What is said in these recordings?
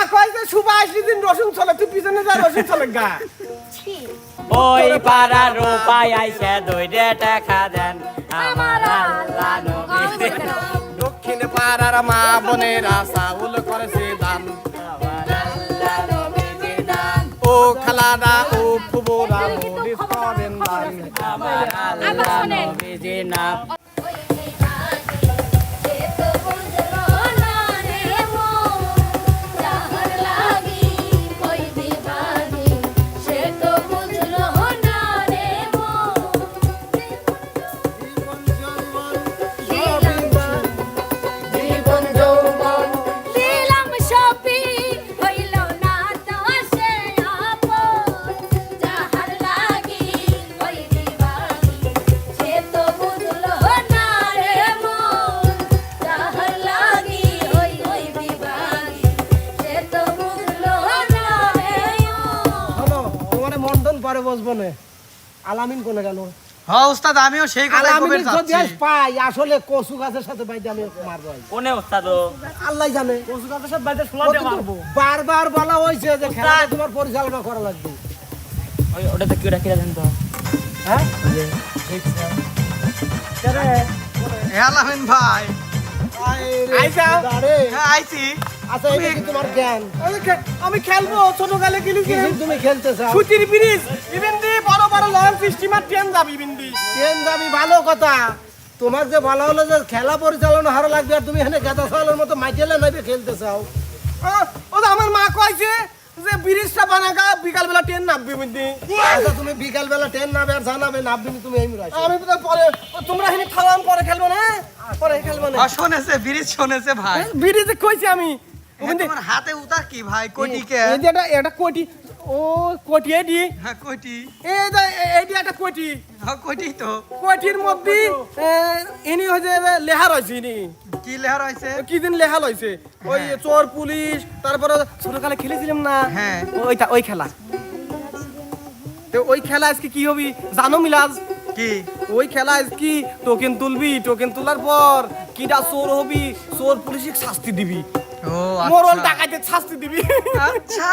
কয় যে সুভাষ দিন রসুন চলে তুই পিছনে যা রসুন চলে গা ওই পাড়ার রূপাই আইসে দইরে টাকা দেন আমার আল্লাহ নবী দক্ষিণ পাড়ার মা বোনেরা চাউল করেছে দান আমার আল্লাহ নবী দান ও খালারা ও ফুবুরা মরিস করেন দান আমার আল্লাহ নবী নাম পরে বসবো না আলামিন কোনে গেল হ্যাঁ ওস্তাদ আমিও সেই কথাই কবে আলামিন যদি যাচ্ছি পাই আসলে কচু গাছের সাথে বাইতে আমি মারবো কোনে ওস্তাদ আল্লাহ জানে কচু গাছের সাথে বাইতে শোলা দিয়ে মারবো বারবার বলা হয়েছে যে খেলাটা তোমার পরিচালনা করা লাগবে ওই ওটা কি রাখি দেন তো হ্যাঁ আলামিন ভাই আইসা হ্যাঁ আইছি আচ্ছা এটা কি তোমার জ্ঞান আমি খেলবো ছোটকালে খেলি তুমি খেলতে চাও সুতির ব্রিজ ইভেন্টি বড় বড় লঞ্চ স্টিমার ট্রেন যাবে ইভেন্টি ট্রেন যাবি ভালো কথা তোমার যে ভালো হলো যে খেলা পরিচালনা হারা লাগবে আর তুমি এখানে গাদা ছাগলের মতো মাইকেলে নাইবে খেলতে চাও ও তো আমার মা কইছে যে ব্রিজটা বানাগা বিকাল বেলা ট্রেন নামবে ইভেন্টি আচ্ছা তুমি বিকাল বেলা ট্রেন নামবে আর জানাবে নামবে তুমি এই মিরাই আমি তো পরে তোমরা এখানে খাওয়াম পরে খেলবো না পরে খেলবো না শোনেছে ব্রিজ শোনেছে ভাই ব্রিজে কইছি আমি তোমার হাতে উতা কি ভাই কোটিকে এই যে এটা কোটি ও কোটি এডি হ্যাঁ কোটি এইটা একটা কোটি হ্যাঁ কোটি তো কোটির মধ্যে ইনি হচ্ছে লেহার হয়েছে ইনি কি লেহার হইছে কি দিন লেহাল হয়েছে ওই চোর পুলিশ তারপরে ছোটকালে খেলেছিলাম না হ্যাঁ। ওই খেলা তো ওই খেলা আজকে কি হবি জানো মিলাজ কি ওই খেলা কি টোকেন তুলবি টোকেন তোলার পর কিটা চোর হবি চোর পুলিশকে শাস্তি দিবি ও মরণ ডাকাইতে শাস্তি দিবি আচ্ছা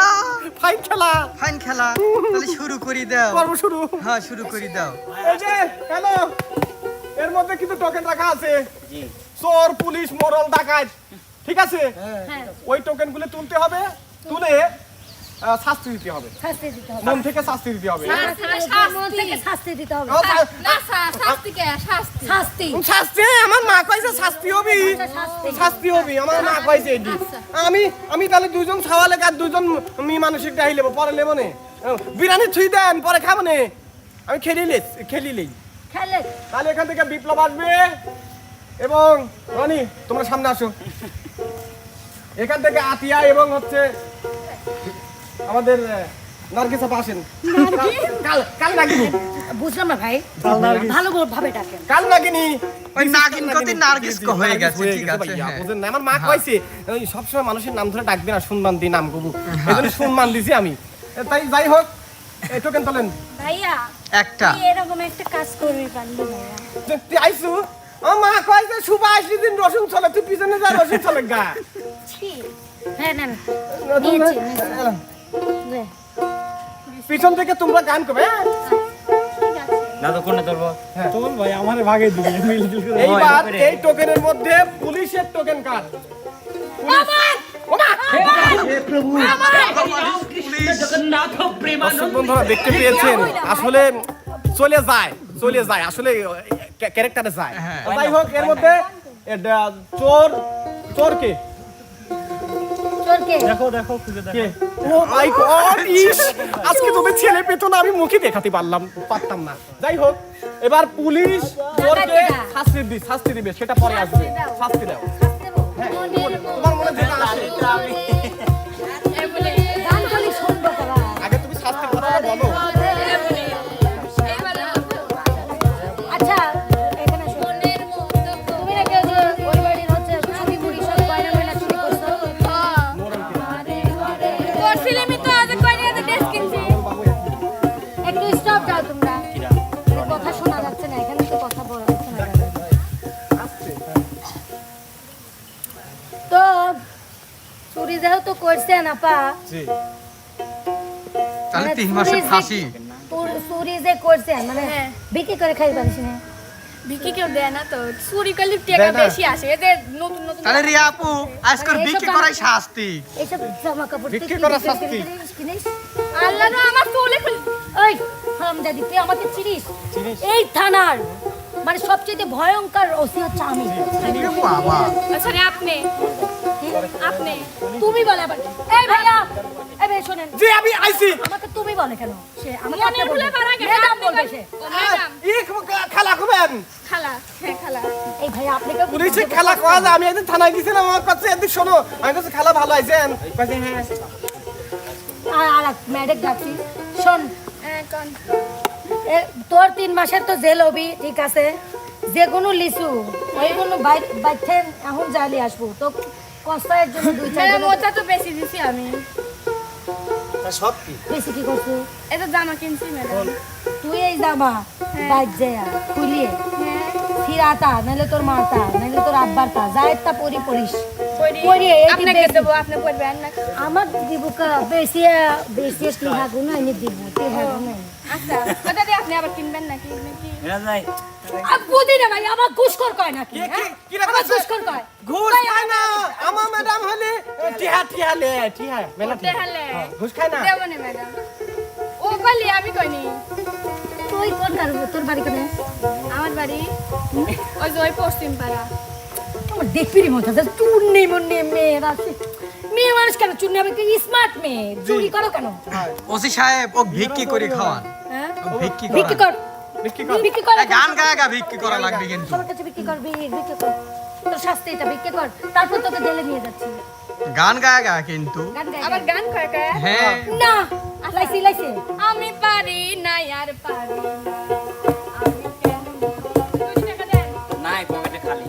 ফাইন খেলা ফাইন খেলা তাহলে শুরু করি দাও করবো শুরু হ্যাঁ শুরু করি দাও এই যে হ্যালো এর মধ্যে কিন্তু টোকেন রাখা আছে চোর পুলিশ মরল ডাকাত ঠিক আছে ওই টোকেন গুলো তুলতে হবে তুলে শাস্তি দিতে হবে শাস্তি দিতে হবে মন থেকে শাস্তি দিতে হবে মন থেকে শাস্তি দিতে হবে ও, শা- না শাস্তি কে শাস্তি শাস্তি শাস্তি আমার মা কইছে শাস্তি হবি শাস্তি হবি আমার মা কইছে এটি আমি তাহলে দুইজন ছাওয়ালে আর দুইজন মি মানসিক ডাই লেবো পরে লেবো নে বিরিয়ানি ছুঁই দেন পরে খাবো নে আমি খেলিলেই খেলে তাহলে এখান থেকে বিপ্লব আসবে এবং রনি তোমরা সামনে আসো এখান থেকে আতিয়া এবং হচ্ছে আমাদের নার্গিস আপা আসেন কাল নাগিনি বুঝলাম না ভাই ভালো ভাবে ডাকেন কাল নাগিনি ওই নাগিন কতি নার্গিস কো হয়ে গেছে ঠিক আছে ভাইয়া, হ্যাঁ। বুঝেন না আমার মা কইছে ওই সবসময় মানুষের নাম ধরে ডাকবে না সম্মান দিই নাম কবু এজন্য সম্মান দিছি আমি তাই যাই হোক এই টোকেন তোলেন ভাইয়া একটা তুই এরকম একটা কাজ করবি পারলি ভাইয়া তুই আইসু আমার মা কইছে সুভাষ দিন রসুন চলে তুই পিছনে যা রসুন চলে গা ছি হ্যাঁ না নিয়েছি নে। পিছন থেকে তোমরা গান করবে হ্যাঁ? ঠিক আছে না তো কোনে ধরবো তোল ভাই আমারে ভাগে দিবি এইবার এই টোকেনের মধ্যে পুলিশের টোকেন কার দর্শক বন্ধুরা দেখতে পেয়েছেন আসলে চলে যায় আসলে ক্যারেক্টারে যায় হ্যাঁ। যাই হোক এর মধ্যে চোর কে চোরকে কে? ও মাই গড ইস আজকে তোদের ছেলে পেতো না আমি মুখে দেখাতে পারতাম না যাই হোক এবার পুলিশ চোরকে শাস্তি দিবে সেটা পরে আসবে শাস্তি দাও তোমার মনে যেটা আসে গান খালি শুনবো তারা আগে তুমি শাস্তির কথাটা বলো আচ্ছা এখানে তুমি নাকি ওই যে ওই বাড়ির হচ্ছে চুরি মুড়ি সব গয়না ময়না চুরি করছো তোর ফিল্মে তো আজ কয়টা ড্রেস কিনছি একটু স্টপ দাও তোমরা কথা শোনা যাচ্ছে না এখানে তো কথা বলা যাচ্ছে না তো চুরি যেহেতু করছেন আপা, জি তাহলে মানে 3 মাসের চুরি যে- ফাঁসি। চুরি যে করছেন মানে হ্যাঁ। বিক্রি করে খাই পারিস না। ভিকি কেউ দেয় না তো চুরি করলে টাকা দেয় না? বেশি আসে এদের নতুন নতুন তাহলে রিয়া আপু আজকের এইসব বিক্রি কাজ- করাই শাস্তি। এইসব জামা কাপড় তুই বিক্রি কি করা বিক্রি শাস্তি। করিস, কিনিস? আল্লাহ না আমার চুলে ওই হারামজাদি, তুই আমাকে চিনিস? এই থানার মানে সবচেয়ে ভয়ঙ্কর ওসি হচ্ছে আমি। এ বাবা সরি আপনি আপনি তুমি বলে আবার, এই ভাইয়া, এই ভাই শোনেন, জি আমি আইছি। আমাকে তুমি বলে কেন? সে আমাকে মনে আপনি ভুলে বলবে। পারা গেছে ম্যাডাম আপনি বলবে সে। ও ম্যাডাম খেলা করবেন খালা হ্যাঁ খালা এই ভাইয়া আপনি কেউ পুলিশে খেলা করা যায়। আমি একদিন থানায় গেছিলাম, আমার কাছে এদিক শোনো, আমি কাছে খেলা ভালো আইছেন। কাছে হ্যাঁ আর ম্যাডাম ডাকছি, শোন, এখন তোর 3 মাসের তো জেল হবি, ঠিক আছে, যে কোনো লিচু ওইগুলো বাইতে এখন জালি আসবো তো কষ্টের জন্য 2-4 ম্যাডাম দিন ওটা তো বেশি দিছি আমি সব কি বেশি কি করছো? এটা জামা কিনছি ম্যাডাম তুই এই জামা বাইক যায় খুলিয়ে হ্যাঁ ফিরাতা, নাহলে তোর মাতা, নাহলে তোর আব্বারতা, যাইতা পরিস। পরি পরি, এই আপনাকে বেশি। দেবো আপনি পড়বেন না আমার দিব কা বেশি বেশি টিহা গুনা এনে দিব, টিহা গুনা। আচ্ছা ওটা দিয়ে আপনি আবার কিনবেন নাকি নাকি এরা যাই বুঝি না ভাই, আমার ঘুষখোর কয় নাকি? কি- হ্যাঁ? কি রকম আমার আছে? ঘুষখোর কয়। ঘুষ খায় না। আমার ম্যাডাম হলে টিহা টিহা লে টিহা মেলা টিহা। দেখালে ঘুষ খায় না। দেবো না ম্যাডাম ও কইলি আমি কইনি তুই কোন কারণ, তোর বাড়ি কেন? আমার বাড়ি ওই যে ওই পশ্চিম পাড়া আমার দেখবি মতো আছে, চুন্নি মুন্নি মেয়ের আছে। মেয়ে মানুষ কেন চুন্নি হবে? তুই স্মার্ট মেয়ে, চুরি করো কেন? ওসি সাহেব ও ভিক্ষি করে খাওয়ান। হ্যাঁ, ও ভিক্ষি বিক্রি করান। কর, বিক্রি কর। বিক্রি কর, এ গান গায়গা ভিক্ষি করা লাগবে কিন্তু। সবার কাছে বিক্রি কর, বিক্রি কর, তোর শাস্তি এটা বিক্রি কর, তারপর তোকে জেলে নিয়ে যাচ্ছি। গান গায়গা কিন্তু। গান গাই, আবার গান কয় কয় হ্যাঁ না, লাইছি লাইছি, আমি পারি না আর পারি না আমি কেন 2 টাকা দেন নাই পকেটে খালি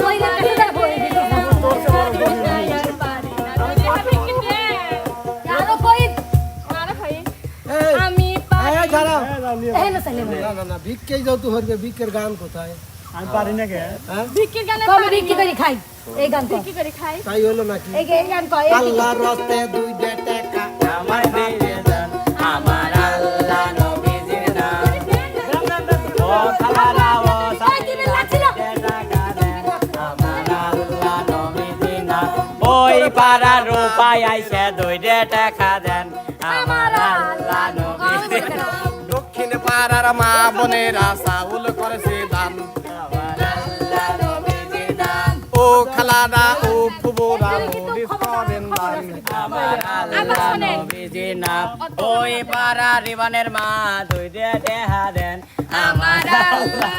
ওই না কাছে যাবো, এই দিকে যাবো। আর পারি না 2 টাকা বিক্রি দেন আরো কই, আরে ভাই এই আমি পারি এই দাঁড়াও এই না চাইলে না না না ভিক্ষেই যাও তো হরবে ভিক্ষের গান কোথায় বিক্রির গানে কবে বিক্রি করি খাই, এই গান কর, বিক্রি করে খাই তাই হলো নাকি এই গান কর, এই আল্লাহর রাস্তায় 2 টাকা আমার নিবেদন আমার আল্লাহ নবীজির নাম ও খালারা ও ওই দিবে লাগছিল। আমার আল্লাহ নবীজির নাম ওই পাড়ার রূপায় আইসে 2 টাকা দেন আমার আল্লাহ নবীজির নাম দক্ষিণ পাড়ার মা বোনেরা চাউল করেছে দান। আমার আল্লাহ নবীজির নাম ও খালারা ও ফুবুরা মরিস করেন দান। আমার আল্লাহ নবীজির নাম ওই পাড়া রিবানের মা 2 টাকা দেন আমার আল্লাহ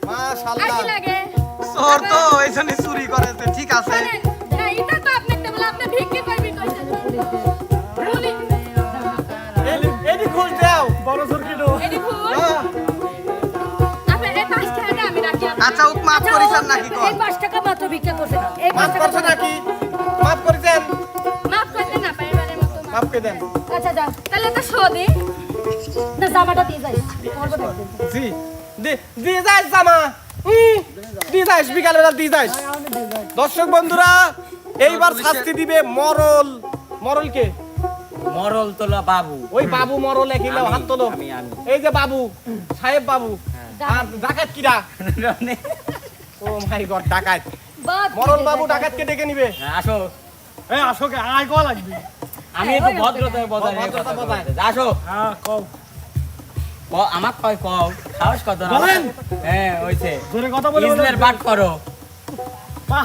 মাশাআল্লাহ। আকি লাগে চোর তো এই জন্য চুরি করেছে, ঠিক আছে। শুনেন, না এটা তো আপনি তো বলে আপনি বিক্রি করবি কইছেন বলি এদি ঘুষ দাও বড় সরকিটো। এডি ভুল আপনি এই 5 টাকা আমি রাখি আচ্ছা ওক মাফ করিছেন নাকি এই কোন? 5 টাকা মাত্র বিক্রি করছে না, এই 5 মাফ টাকা করছে নাকি? মাফ করেছেন? মাফ করতে না পাই এবারে মতো মাফ করে দেন। আচ্ছা যা, তাহলে তো শোধে না জামাটা দিয়ে যাই, করবো না একদিন। জি দিয়ে যাস জামা, দিয়ে যাস বিকালবেলা দিয়ে যাস। দর্শক বন্ধুরা এইবার শাস্তি দিবে মরল। মরল কে? মরল তোলা বাবু ওই বাবু মরল একিলা হাত তোলো। আমি। এই যে বাবু সাহেব বাবু আর ডাকাত কিরা? ও মাই গড ডাকাত। বাদ মরল দিয়ে বাবু যাই। ডাকাতকে ডেকে নিবে। আসো এই আসো কে আয় কল লাগবে। আমি একটু ভদ্রতা বজায় রেখে ভদ্রতা কথা বজায়। বলতে। আসো হ্যাঁ কও। আমার কয় কও সাহস কত না বলেন। হ্যাঁ ওইছে জোরে কথা বলে ইসমের পাঠ করো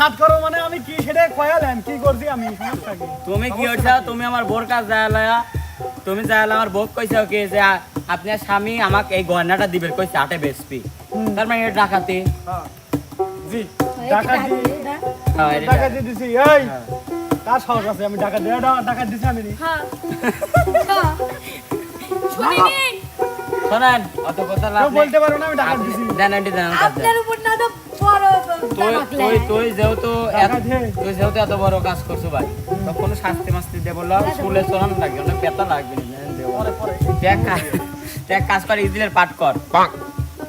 হাত করো মানে আমি কি সেটা কয়ালেন কি করছি আমি সমস্যা কি? তুমি কি হইছা তুমি আমার বোর কাছে যাইলা তুমি যাইলা আমার বোক কইছো কি যে আপনার স্বামী আমাকে এই গয়নাটা দিবে কইছে 8 বেসপি তার মানে এটা ডাকাতি জি এই যে টাকা দিয়ে দা। হ্যাঁ এটা টাকা দিয়ে দিছি এই কার সাহস আছে আমি টাকা দিয়ে টাকা দিছি আমি নি। হ্যাঁ হ্যাঁ শুনিনি শোনেন অত কথা লাভ কেউ নেই বলতে পারো না আমি টাকা দিছি। দেন এটি দেন আপনার উপর না তো বড় তুই তামাকলে। তুই তুই যেহেতু টাকা দে। তুই যেহেতু এত বড় কাজ করছো ভাই তো কোনো শাস্তি মাস্তি দে বললো স্কুলে চলানো লাগবে না বেতন লাগবে না দেখ কাজ করে ইজলের পাঠ কর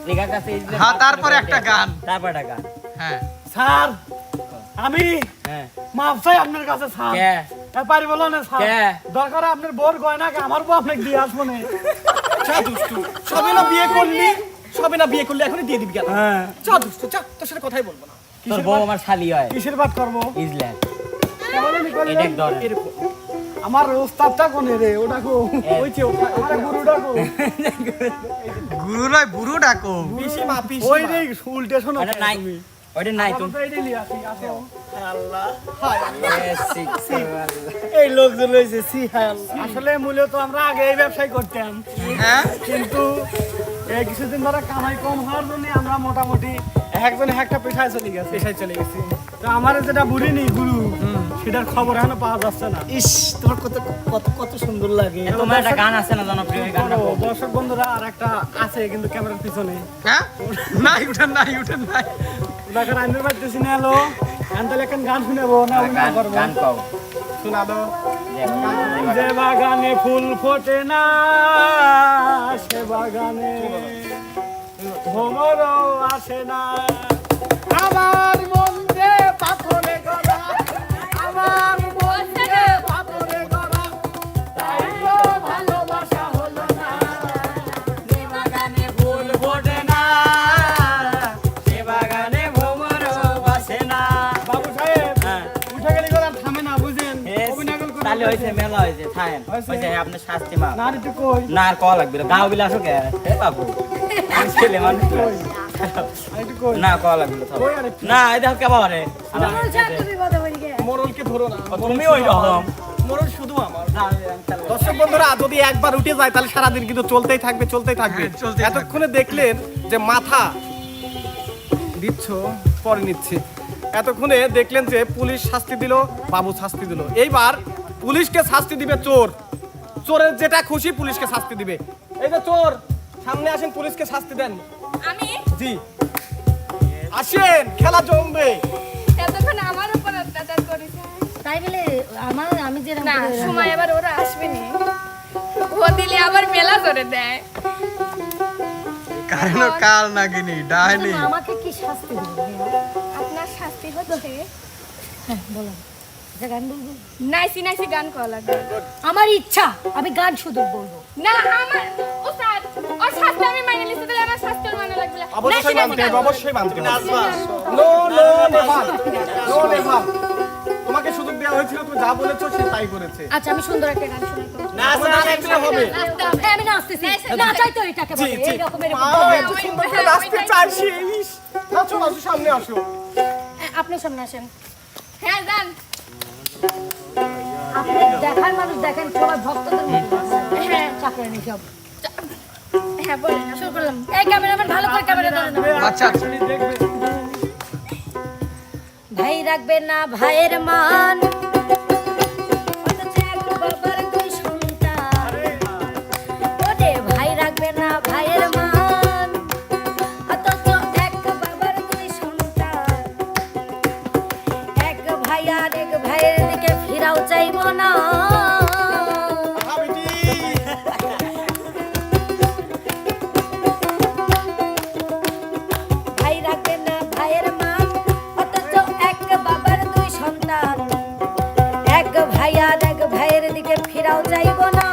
লেখার কাছে ইজলের হ্যাঁ, পাঠ তারপরে করে একটা দেখ। গান। তারপর একটা গান হ্যাঁ স্যার আমি হ্যাঁ মাপ চাই আপনার কাছে স্যার কে পারি বলো না স্যার কে? দরকার আপনার বোর গয়নাকে আমার বউ আপনাকে দিয়ে আসবো না চা দুষ্টু সবে না বিয়ে করলি এখনই দিয়ে দিবি কেন হ্যাঁ চা দুষ্টু চা তোর সাথে কথাই বলবো না তোর বউ আমার শালি হয় কিসের বাদ করবো ইজল্যান্ড কেমন আমি করলাম? এটা ধর এরকম আমার ওস্তাদটা কোনে রে ওটা কো ওই যে আমার গুরুটা কো গুরু নয় বুড়ো ডাকো পিসি মা পিসি ওই রে উল্টে শোনো ওটা নাই ওটা নাই তুমি এই লোকজন হয়েছে আসলে মূলত আমরা আগে এই ব্যবসায় করতাম হ্যাঁ কিন্তু এই কিছুদিন ধরে কামাই কম হওয়ার জন্য আমরা মোটামুটি একজনে একটা পেশায় চলে গেছি তো আমার যেটা বুড়ি নেই গুরু সেটার খবর এখনো পাওয়া যাচ্ছে না ইস তোমার কত কত কত সুন্দর লাগে তোমার একটা গান আছে না জনপ্রিয় এই গানটা বলো। দর্শক বন্ধুরা আর একটা আছে কিন্তু ক্যামেরার পিছনে হ্যাঁ নাই উঠেন নাই ওটাকে রান্নার পাইতেছি না এলো তাহলে এখন গান শুনেবো না অভিনয় গান করবো গান পাও শোনা দাও যে বাগানে ফুল ফোটে না সে বাগানে ভ্রমরও আসে না আমার মন যে পাথরে গড়া আমার মন যে পাথরে গড়া তাই তো ভালোবাসা হলো না যে বাগানে ফুল ফোটে না সে বাগানে ভ্রমরও বাসে না বাবু সাহেব হ্যাঁ উঠে গেলে গলা থামে না বুঝেন অভিনয় করে তাহলে হয়েছে মেলা হয়েছে থাকেন হয়েছে আপনার শাস্তি মা না একটু কই না আর কল লাগবে না গাঁও বিলে আসো কে হে বাবু আমি ছেলে মানুষ একটু কই না কল লাগবে না কই আরে না এই দেখো কে বাবা রে মোড়ল সাহেব তুমি কথা বলি গে মোরলকে ধরো না তুমি ওই রকম মোরল শুধু আমার দর্শক বন্ধুরা যদি একবার উঠে যায় তাহলে সারাদিন কিন্তু চলতেই থাকবে হ্যাঁ, চলতেই থাকবে। এতক্ষণে দেখলেন যে মাথা দিচ্ছ পরে নিচ্ছে এতক্ষণে দেখলেন যে পুলিশ শাস্তি দিল বাবু শাস্তি দিল এইবার পুলিশকে শাস্তি দিবে চোর চোরের যেটা খুশি পুলিশকে শাস্তি দিবে এই যে চোর সামনে আসেন পুলিশকে শাস্তি দেন আমি জি আসেন খেলা জমবে এতক্ষণ আমার উপর অত্যাচার করেছে তাই বলে আমি যে না সময় এবার ওরা আসবে না ও দিলে আবার মেলা করে দেয় কারণ কাল নাগিনি ডাইনি আমাকে কি শাস্তি দিবে আপনার শাস্তি হচ্ছে হ্যাঁ বলো যে গান বলবো নাইসি নাইসি গান করা লাগবে আমার ইচ্ছা আমি গান শুধু বলবো না আমার ও স্যার ও শাস্তি আমি মাইনে নিতে দিলে আমার শাস্তি মানা লাগবে না। অবশ্যই নাইসি নাইসি মানতে হবে গান। অবশ্যই মানতে হবে no no never no never তোমাকে সুযোগ দেওয়া হয়েছিল তুমি যা বলেছো সে তাই করেছে আচ্ছা আমি সুন্দর একটা গান শুনাই তো নাচতে হবে হ্যাঁ আমি নাচতেছি নাচাই তো এটাকে বলে এই রকমের এত সুন্দর করে নাচতে চাইছি ইস, নাচো নাচো সামনে আসো আপনি সামনে আসেন হ্যাঁ যান আপনি দেখার মানুষ দেখেন সবাই ভক্তদের মতো হ্যাঁ চাকরানি সব হ্যাঁ বলেন শুরু করলাম এই ক্যামেরাম্যান ভালো করে ক্যামেরা ধরে নাও আচ্ছা আচ্ছা ভাই রাখবে না ভাইয়ের মান অথচ এক বাবার দুই সন্তান ওরে ভাই রাখবে না ভাইয়ের মান অথচ এক বাবার দুই সন্তান এক ভাই আর এক ভাইয়ের দিকে ফিরাও চাইবো না ভাই রাখবে না ভাইয়ের মান অথচ এক বাবার দুই সন্তান এক ভাই আর এক ভাইয়ের দিকে ফিরাও যাইব না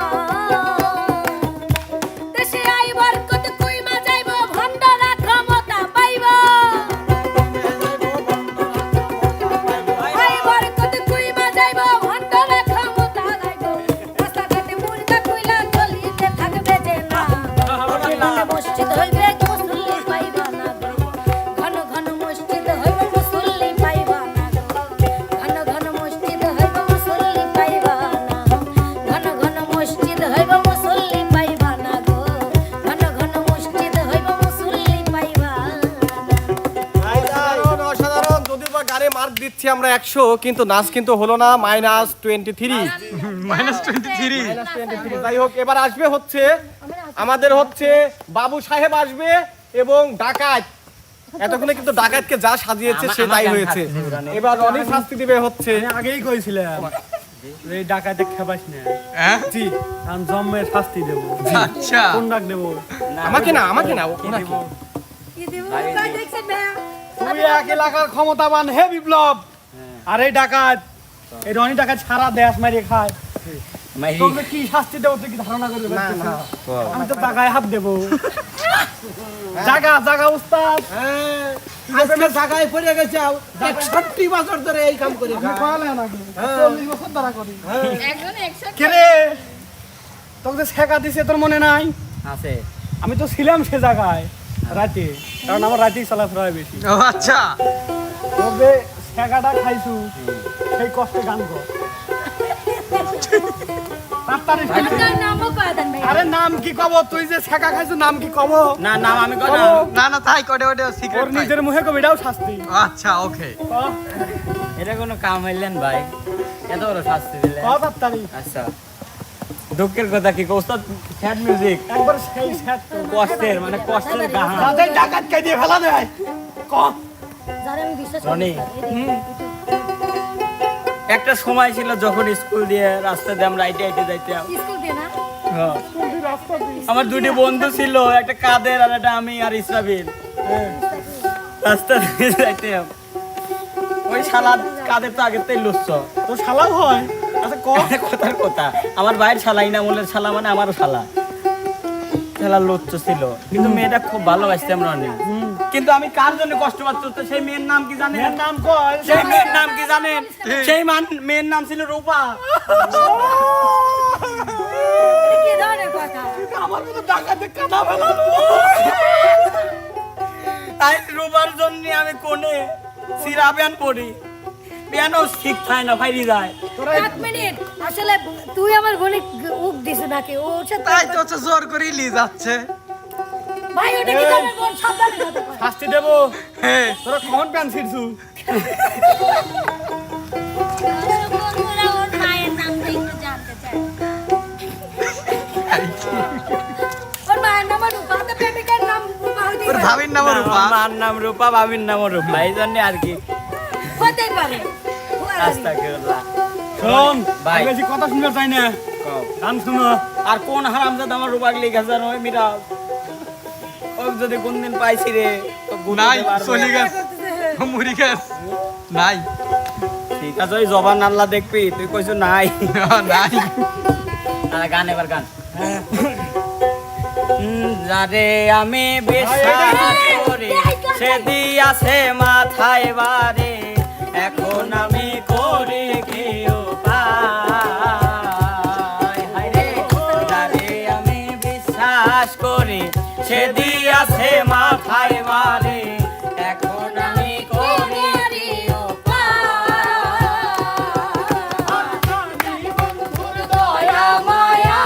দেশে আইবার কত কইমা যাইব ভণ্ডরা ক্ষমতা পাইব আইবার কত কইমা যাইব ভণ্ডরা ক্ষমতা পাইব রাস্তাঘাটে মুর্দা কইলা গলিতে থাকবে যে না মসজিদ হইবে মুসল্লি পাইবা না ঘন ঘন মসজিদ হইব মুসল্লি পাইবা না ঘন ঘন মসজিদ হইব মুসল্লি পাইবা না ঘন ঘন মসজিদ হইব মুসল্লি পাইবা না গো ঘন ঘন মসজিদ হইব মুসল্লি পাইবা অসাধারণ অসাধারণ যদিও বা গানে মার্ক দিচ্ছি আমরা 100 কিন্তু নাচ কিন্তু হলো না -23 -23 যাই হোক এবার আসবে হচ্ছে আমাদের হচ্ছে বাবু সাহেব আসবে এবং ডাকাত এতক্ষণে কিন্তু ডাকাতকে যা সাজিয়েছে সে তাই হয়েছে এবার রনি শাস্তি দিবে হচ্ছে আগেই কইছিলাম এই ডাকাতে খেপাস না হ্যাঁ জি আমি জম্মের শাস্তি দেবো আচ্ছা কোন ডাক দেবো আমাকে না ওনাকে কি দিব কই দেখছেন ভাইয়া তুই এক এলাকার ক্ষমতাবান হে বিপ্লব আরে ডাকাত এই রনি ডাকাত সারা দেশ মারিয়ে খায় মাইরি তোকে কি শাস্তি দেবো তুই কি ধারণা করবি আমি তো টাকায় হাত দেবো জাগা জাগা উস্তাদ হ্যাঁ আজকে জায়গায় পড়ে গেছে 61 বছর ধরে এই কাম করে খায়। কয়ালে নাকি 40 বছর দ্বারা করি একজন 100 কে রে তোকে যে শেখা দিছে তোর মনে নাই আছে আমি তো ছিলাম সে জায়গায় রাতে কারণ আমার রাতেই চলাফেরা হয় বেশি ও আচ্ছা তবে শেখাটা খাইছু সেই কষ্টে গান কর তাড়াতাড়ি ফেলে- আপনার নামও কয়া দেন ভাই আরে নাম কি কব তুই যে শেখা খাইছু নাম কি কব না নাম আমি কই না না না তাই কোডে ওডে ওর সিক্রেট নিজের মুখে কবি এটাও শাস্তি আচ্ছা ওকে ক এটা কোনো কাম হইলেন ভাই এত বড় শাস্তি দিলেন তাড়াতাড়ি আচ্ছা দুঃখের কথা কি ওস্তাদ স্যাড মিউজিক একবার সেই সেট কষ্টের মানে কষ্টের গান তাদের ডাকাত কে দিয়ে ফেলা দেয় ক যারা আমি বিশ্বাস রনি। করি একটা সময় ছিল যখন স্কুল দিয়ে রাস্তা দিয়ে আমরা আইটে আইটে যাইতাম স্কুল দিয়ে না হ্যাঁ। রাস্তা দিয়ে আমার দুটি বন্ধু ছিল একটা কাদের আর একটা আমি আর ইসরাফিল রাস্তা দিয়ে যাইতাম ওই শালা কাদের তো আগের থেকে লুচ্ছ তো শালাও হয় আচ্ছা ক কথার কথা আমার ভাইয়ের শালা ইনামুলের শালা মানে আমারও শালা শালা লুচ্ছ ছিল কিন্তু মেয়েটা খুব ভালোবাসতাম আমরা অনেক কিন্তু আমি কার জন্য কষ্ট পাচ্ছি সেই মেয়ের নাম কি জানেন এর নাম কয় সেই মেয়ের নাম কি জানেন সেই মেয়ের নাম ছিল রূপা এটা কি ধরনের কথা আমার মতো ডাকাতে কাটা ফেলানো তাই রূপার জন্য আমি কোনে সিরা প্যান পড়ি প্যানও ঠিক থাকে না ফাইরি যায় এক মিনিট আসলে তুই আমার বোনে উক দিছ নাকি ও তাই তো হচ্ছে জোর করে লি যাচ্ছে ভাই ওটা কি ধরনের বোন সাবধানে কথা কয় শাস্তি দেবো হ্যাঁ তোরা কখন প্যান ছিড়ছু বন্ধুরা ওর মায়ের নামটা একটু জানতে চায় ওর মায়ের নাম রূপা তো প্রেমিকার নাম রূপা হইতে ওর ভাবির নাম রূপা আমার নাম রূপা ভাবির নাম রূপা এই জন্য আর কি হতেই পারে রাস্তা কেলা শোন ভাই। আমি বেশি কথা শুনতে চাই না গান শুনো আর কোন হারামজাদা আমার রূপাক লিখে জানো ওই মিরা ও যদি কোনদিন পাইছি রে তো গুনাই নাই চলে গেছে মুড়ি গেছ নাই ঠিক আছে ওই জবান আল্লাহ দেখবি তুই কইছো নাই নাই গান এবার গান যারে আমি বিশ্বাস করি সে দিয়াছে মাথায় বারে এখন আমি করি কি উপায় হায়রে যারে আমি বিশ্বাস করি সে দিয়াছে মাথায় বারে এখন আমি করি কি দয়া মায়া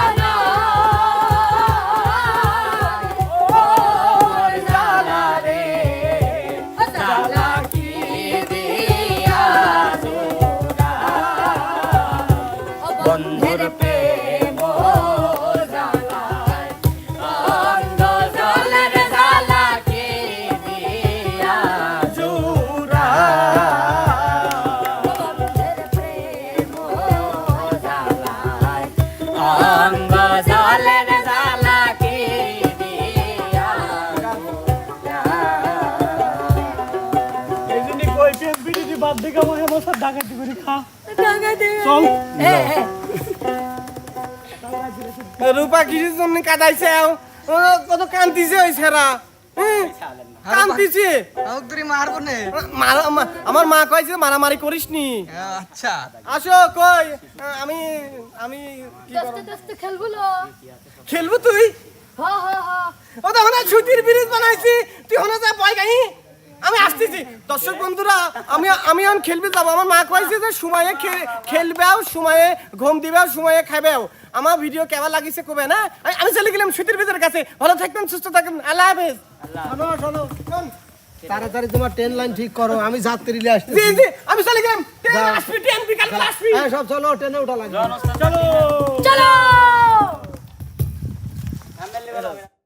বন্ধুর প্রেম জ্বালায় অন্ধ জলের জ্বালাকে দিয়া জ্বালায় অন্ধ জলের জ্বালাকে দিয়া এই জন্য কই পেন বিড়ি বাদ দিকে মনে বসে ডাকাতি করে খা টাকা দে চল রূপা কিসের জন্য কাটাইছে কত কান্দিছে ওই ছেড়া কান্দিছে আউদরি মারবো নে আমার মা কইছে মারামারি করিস নি আচ্ছা আসো কই আমি আমি কি করব? দস্তে দস্তে খেলবুলো খেলবো তুই হ হ হ ও তো হনা ছুটির ব্রিজ বানাইছি তুই হনা যা ভয় গাই আমি আসতেছি দর্শক বন্ধুরা আমি এখন খেলবে যাবো আমার মা কইছে যে সময়ে খেলবেও সময়ে ঘুম দিবেও সময়ে খাবেও আমার ভিডিও কেমন লাগিছে কবে না আমি চলে গেলাম ছুটির ব্রিজের কাছে ভালো থাকবেন সুস্থ থাকবেন আল্লাহ হাফেজ শোনো শোনো শোন তাড়াতাড়ি তোমার ট্রেন লাইন ঠিক করো আমি যাত্রী নিয়ে আসছি জি জি আমি চলে গেলাম ট্রেন আসবি ট্রেন বিকাল আসবি হ্যাঁ সব চলো ট্রেনে ওঠা লাগবে চলো চলো